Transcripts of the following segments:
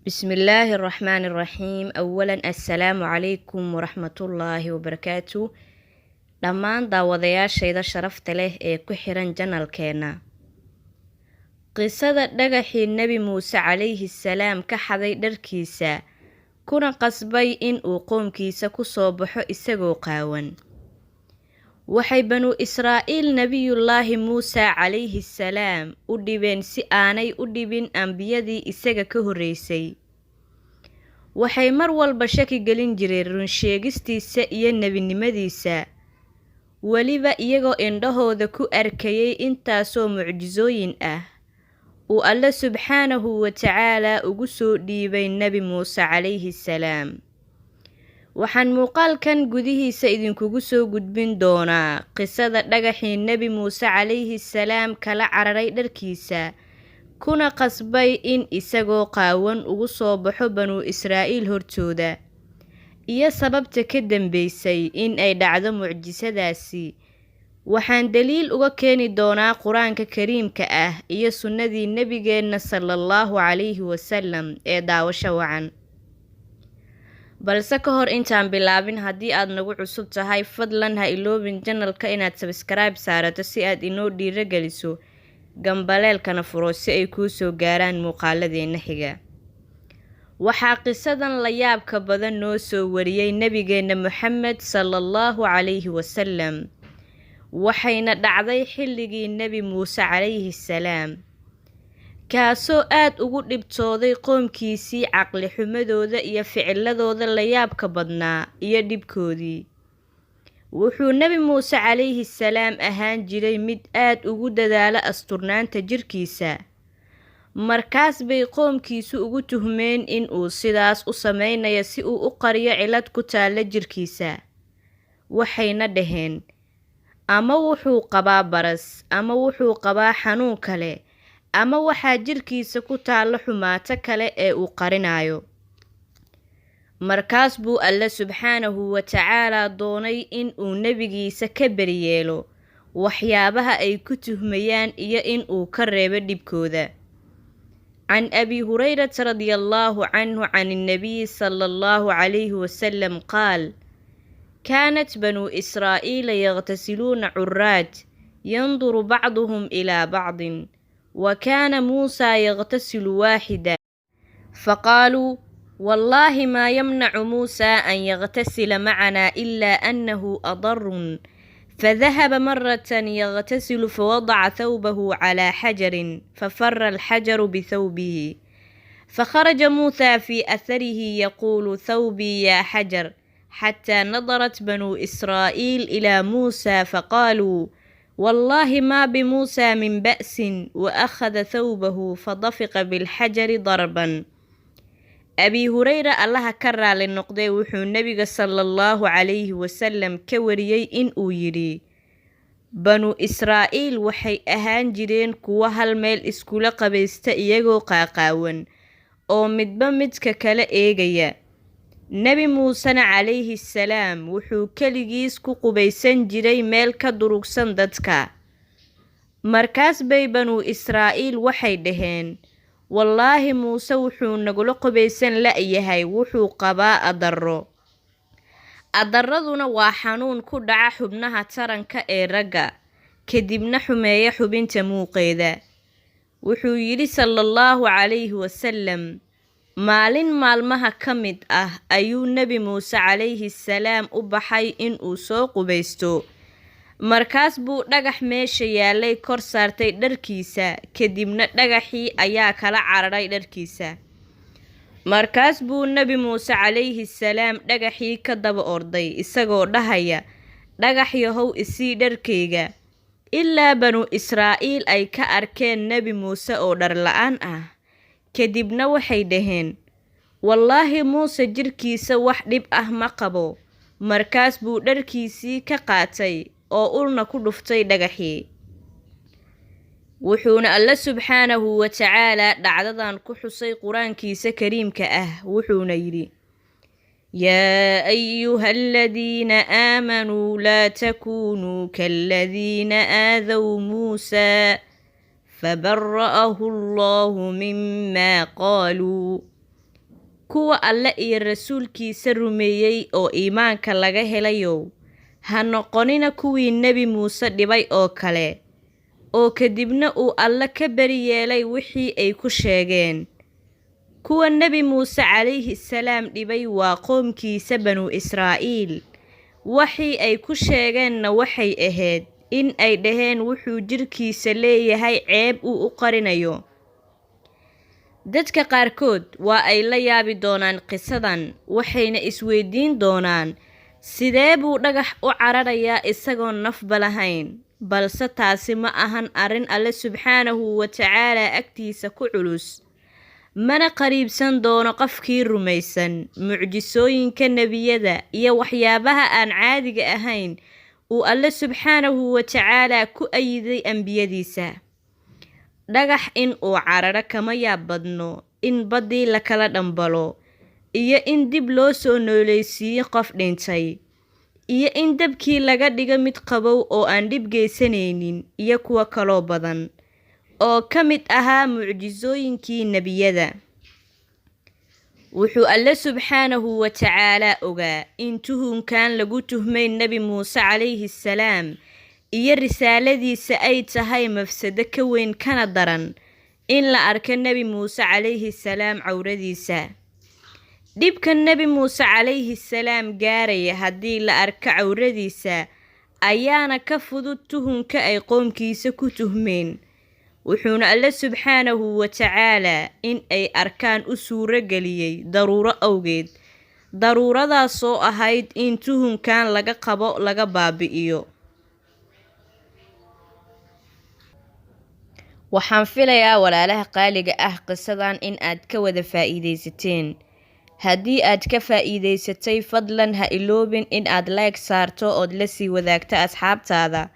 بسم الله الرحمن الرحيم. أولا السلام عليكم ورحمة الله وبركاته. dhammaan daawadayaashayda sharafta leh ee ku xiran janalkeena. qisada dhagaxii nebi muuse calayhi salaam ka xaday dharkiisa kuna qasbay in uu qoomkiisa ku soo baxo isagoo qaawan. waxay banu Israa'iil nabiyullaahi muuse calayhi salaam u dhibeen si aanay u dhibin ambiyadii isaga ka horreysay. waxay mar walba shaki gelin jireen run sheegistiisa iyo nebinimadiisa, weliba iyagoo indhahooda ku arkayay intaasoo mucjisooyin ah uu Alle subxaanahu wa tacaala ugu soo dhiibay nebi muuse calayhi salaam. waxaan muuqaalkan gudihiisa idinkugu soo gudbin doonaa qisada dhagaxii nebi muuse calayhi salaam kala cararay dharkiisa kuna qasbay in isagoo qaawan ugu soo baxo banu Israa'iil hortooda, iyo sababta ka dambeysay in ay dhacdo mucjisadaasi. waxaan daliil uga keeni doonaa qur-aanka kariimka ah iyo sunnadii nebigeenna sallallahu calayhi wasallam ee daawasho wacan. balse ka hor intaan bilaabin, haddii aad nagu cusub tahay fadlan ha iloobin janalka inaad subscribe saarato si aad inoo dhiirageliso, gambaleelkana furo si ay kuu soo gaaraan muuqaaladeena xiga. waxaa qisadan la yaabka badan noo soo wariyey nebigeenna Muxamed sallallahu calayhi wasallam, waxayna dhacday xilligii nebi muuse calayhi salaam, kaasoo aad ugu dhibtooday qoomkiisii caqli xumadooda iyo ficiladooda la yaabka badnaa iyo dhibkoodii. wuxuu nebi muuse calayhi salaam ahaan jiray mid aad ugu dadaala asturnaanta jirkiisa, markaas bay qoomkiisu ugu tuhmeen in uu sidaas u sameynayo si uu u qariyo cilad ku taalla jirkiisa. waxayna dhaheen, ama wuxuu qabaa baras, ama wuxuu qabaa xanuun kale, ama waxaa jirkiisa ku taalla xumaato kale ee uu qarinayo. markaas buu Alle subxaanahu wa tacaala doonay in uu nebigiisa ka beriyeelo waxyaabaha ay ku tuhmayaan iyo in uu ka reebo dhibkooda. can abi hurayrata radiyallaahu canhu can النبي صلى الله عليه وسلم qaal: كانت بنو إسرائيل يغتسلون عرات ينظر بعضهم إلى بعض، وكان موسى يغتسل واحدا، فقالوا: والله ما يمنع موسى أن يغتسل معنا إلا أنه أضر. فذهب مرة يغتسل فوضع ثوبه على حجر ففر الحجر بثوبه، فخرج موسى في أثره يقول: ثوبي يا حجر، حتى نظرت بنو إسرائيل إلى موسى فقالوا: والله ما بموسى من بأس، وأخذ ثوبه فضفق بالحجر ضربا. أبي هريرة الله كرر للنقضي وحو النبي صلى الله عليه وسلم كوريي إن يري بنو إسرائيل waxay ahaan jireen kuwa hal meel iskula qabaysta iyagoo qaaqaawan oo midba midka kale eegaya. nebi muusena calayhi salaam wuxuu keligiis ku qubaysan jiray meel ka durugsan dadka. markaas bay banu Israa'iil waxay dhaheen, wallaahi muuse wuxuu nagula qubaysan la'yahay, wuxuu qabaa adarro. adarraduna waa xanuun ku dhaca xubnaha taranka ee ragga, kadibna xumeeya xubinta muuqeeda. wuxuu yidhi sallallahu calayhi wasallam, maalin maalmaha ka mid ah ayuu nebi muuse calayhi salaam u baxay in uu soo qubaysto. markaas buu dhagax meesha yaalay kor saartay dharkiisa, kadibna dhagaxii ayaa kala cararay dharkiisa. markaas buu nebi muuse calayhi salaam dhagaxii ka daba orday isagoo dhahaya, dhagax yahow isii dharkayga. ilaa banu Israa'iil ay ka arkeen nebi muuse oo dhar la'aan ah. kadibna waxay dhaheen, wallaahi muuse jirkiisa wax dhib ah ma qabo. markaas buu dharkiisii ka qaatay oo ulna ku dhuftay dhagaxii. wuxuuna Alle subxaanahu wa tacaala dhacdadan ku xusay qur-aankiisa kariimka ah, wuxuuna yidhi: يا أيها الذين آمنوا لا تكونوا كالذين آذوا موسى فبرأه الله مما قالوا kuwa Alle iyo rasuulkiisa rumeeyey oo iimaanka laga helayow, ha noqonina kuwii Nebi Muuse dhibay oo kale, oo kadibna uu Alle ka bari yeelay wixii ay ku sheegeen. Kuwa Nebi Muuse calayhi salaam dhibay waa qoomkiisa Banu Israa'iil. Waxii ay ku sheegeenna waxay ahayd in ay dhaheen wuxuu jirkiisa leeyahay ceeb uu u qarinayo. Dadka qaarkood waa ay la yaabi doonaan qisadan, waxayna isweydiin doonaan sidee buu dhagax u cararayaa isagoon nafba lahayn. Balse taasi ma ahan arrin Alle subxaanahu wa tacaala agtiisa ku culus, mana qariibsan doono qofkii rumaysan mucjisooyinka nebiyada iyo waxyaabaha aan caadiga ahayn uu Alle subxaanahu wa tacaala ku ayiday ambiyadiisa. Dhagax in uu cararo kama yaab badno in baddii la kala dhambalo, iyo in dib loo soo nooleysiiyo qof dhintay, iyo in dabkii laga dhigo mid qabow oo aan dhib geysanaynin, iyo kuwa kaloo badan oo ka mid ahaa mucjisooyinkii nebiyada. Wuxuu Alle subxaanahu wa tacaala ogaa in tuhunkan lagu tuhmay Nebi Muuse calayhi salaam iyo risaaladiisa ay tahay mafsado ka weyn kana daran in la arko Nebi Muuse calayhi salaam cawradiisa. Dhibka Nebi Muuse calayhi salaam gaaraya haddii la arko cawradiisa ayaana ka fudud tuhunka ay qoomkiisa ku tuhmeen. Wuxuuna Alle subxaanahu wa tacaala in ay arkaan u suuro geliyey daruuro awgeed, daruuradaasoo ahayd in tuhunkan laga qabo laga baabi'iyo. Waxaan filayaa walaalaha qaaliga ah qisadan in aad ka wada faa'iidaysateen. Haddii aad ka faa'iidaysatay, fadlan ha iloobin in aad like saarto ood la sii wadaagto asxaabtaada.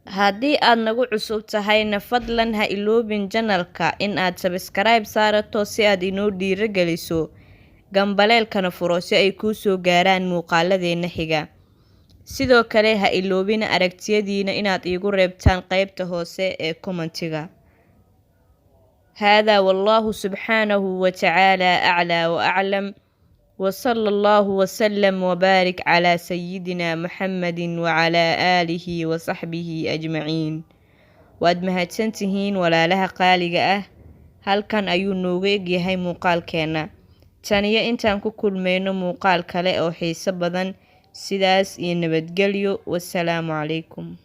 Haddii aad nagu cusub tahayna, fadlan ha iloobin channelka in aad subscribe saarato si aad inoo dhiirigeliso, gambaleelkana furo si ay kuu soo gaaraan muuqaaladeena xiga. Sidoo kale ha iloobina aragtiyadiina inaad iigu reebtaan qaybta hoose ee commentiga. هذا والله سبحانه وتعالى أعلى وأعلم، وصلى الله وسلم وبارك على سيدنا محمد وعلى آله وصحبه أجمعين. وأد mahadsantihiin walaalaha qaaliga ah. Halkan ayuu nooga egyahay muuqaalkeena. Tan iyo intaan ku kulmayno muuqaal kale oo xiiso badan, sidaas iyo nabadgelyo. Wassalaamu calaykum.